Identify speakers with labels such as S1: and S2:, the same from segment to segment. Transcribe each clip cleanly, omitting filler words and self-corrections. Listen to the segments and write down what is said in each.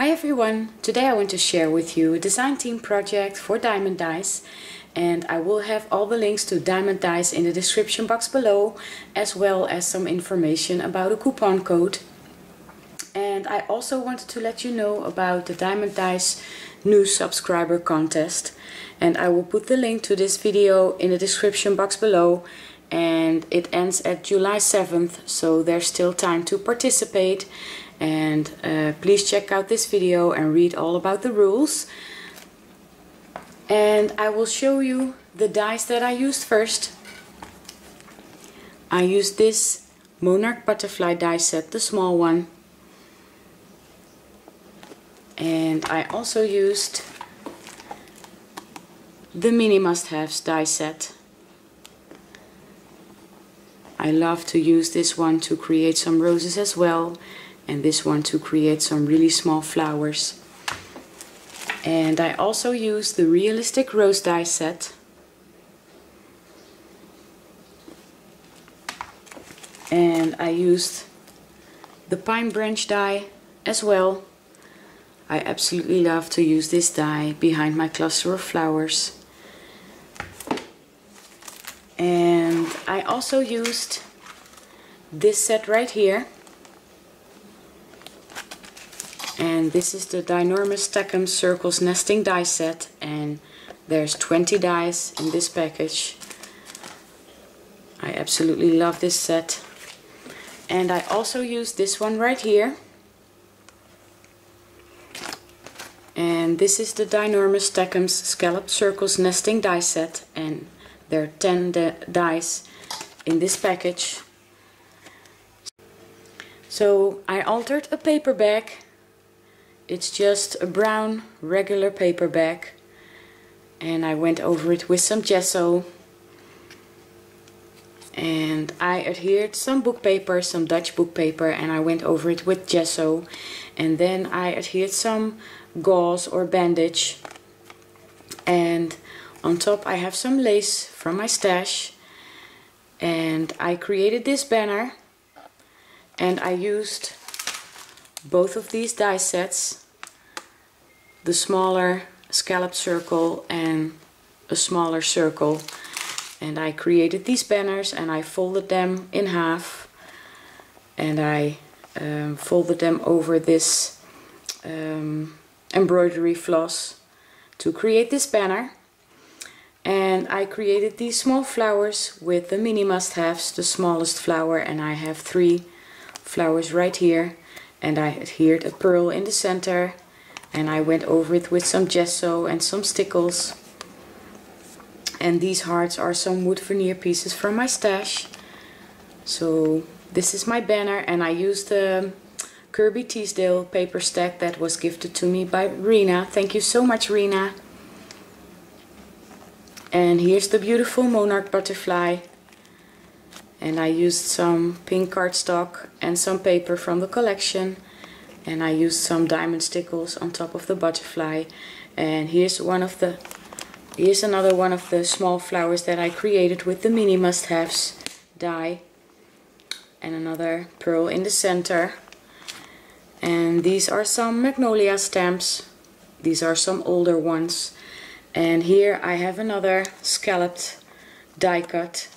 S1: Hi everyone! Today I want to share with you a design team project for Diemond dies, and I will have all the links to Diemond dies in the description box below, as well as some information about a coupon code. And I also wanted to let you know about the Diemond dies new subscriber contest, and I will put the link to this video in the description box below, and it ends at July 7th, so there's still time to participate. And please check out this video and read all about the rules. And I will show you the dies that I used first. I used this Monarch Butterfly die set, the small one. And I also used the mini must-haves die set. I love to use this one to create some roses as well, and this one to create some really small flowers. And I also used the realistic rose die set. And I used the pine branch die as well. I absolutely love to use this die behind my cluster of flowers. And I also used this set right here. And this is the Dinormous Stackham Circles Nesting die set, and there's 20 dies in this package. I absolutely love this set. And I also used this one right here. And this is the Dinormous Stackham's Scalloped Circles Nesting die set, and there are 10 dies in this package. So I altered a paper bag. It's just a brown regular paper bag, and I went over it with some gesso, and I adhered some book paper, some Dutch book paper, and I went over it with gesso, and then I adhered some gauze or bandage, and on top I have some lace from my stash. And I created this banner, and I used both of these die sets, the smaller scalloped circle and a smaller circle, and I created these banners, and I folded them in half, and I folded them over this embroidery floss to create this banner. And I created these small flowers with the mini must-haves, the smallest flower, and I have 3 flowers right here. And I adhered a pearl in the center, and I went over it with some gesso and some stickles. And these hearts are some wood veneer pieces from my stash. So this is my banner, and I used the Kirby Teasdale paper stack that was gifted to me by Rena. Thank you so much, Rena. And here's the beautiful Monarch Butterfly. And I used some pink cardstock and some paper from the collection, and I used some diamond stickles on top of the butterfly. And here's another one of the small flowers that I created with the mini must-haves die, and another pearl in the center. And these are some magnolia stamps. These are some older ones. And here I have another scalloped die cut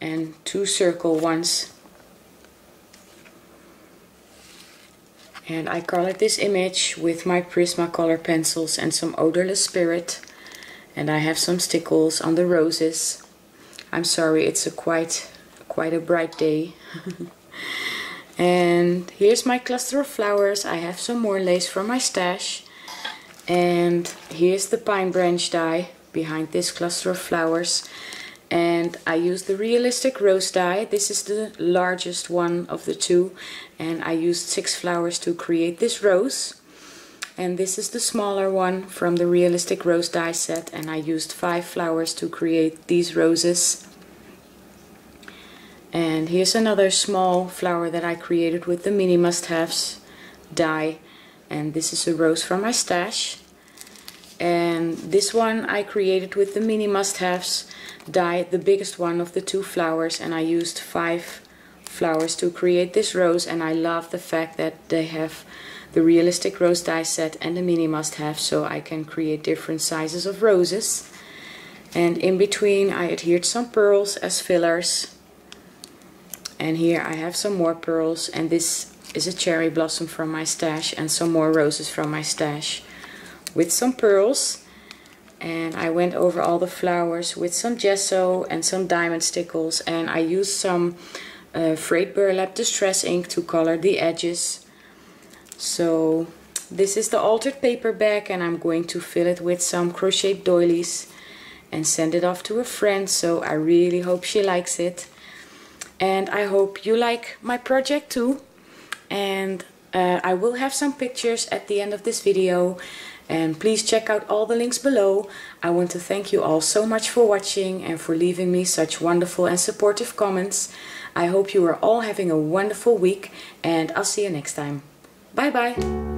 S1: and 2 circle ones. And I colored this image with my Prismacolor pencils and some odorless spirit. And I have some stickles on the roses. I'm sorry, it's quite a bright day. And here's my cluster of flowers. I have some more lace from my stash. And here's the pine branch die behind this cluster of flowers. And I used the realistic rose die. This is the largest one of the 2, and I used 6 flowers to create this rose. And this is the smaller one from the realistic rose die set, and I used 5 flowers to create these roses. And here's another small flower that I created with the mini must-haves die, and this is a rose from my stash. And this one I created with the mini must-haves die, the biggest one of the 2 flowers, and I used 5 flowers to create this rose. And I love the fact that they have the realistic rose die set and the mini must-have, so I can create different sizes of roses. And in between I adhered some pearls as fillers. And here I have some more pearls, and this is a cherry blossom from my stash and some more roses from my stash with some pearls. And I went over all the flowers with some gesso and some diamond stickles, and I used some frayed burlap distress ink to color the edges. So this is the altered paperback, and I'm going to fill it with some crocheted doilies and send it off to a friend, so I really hope she likes it. And I hope you like my project too. And I will have some pictures at the end of this video, and please check out all the links below. I want to thank you all so much for watching and for leaving me such wonderful and supportive comments. I hope you are all having a wonderful week, and I'll see you next time. Bye bye!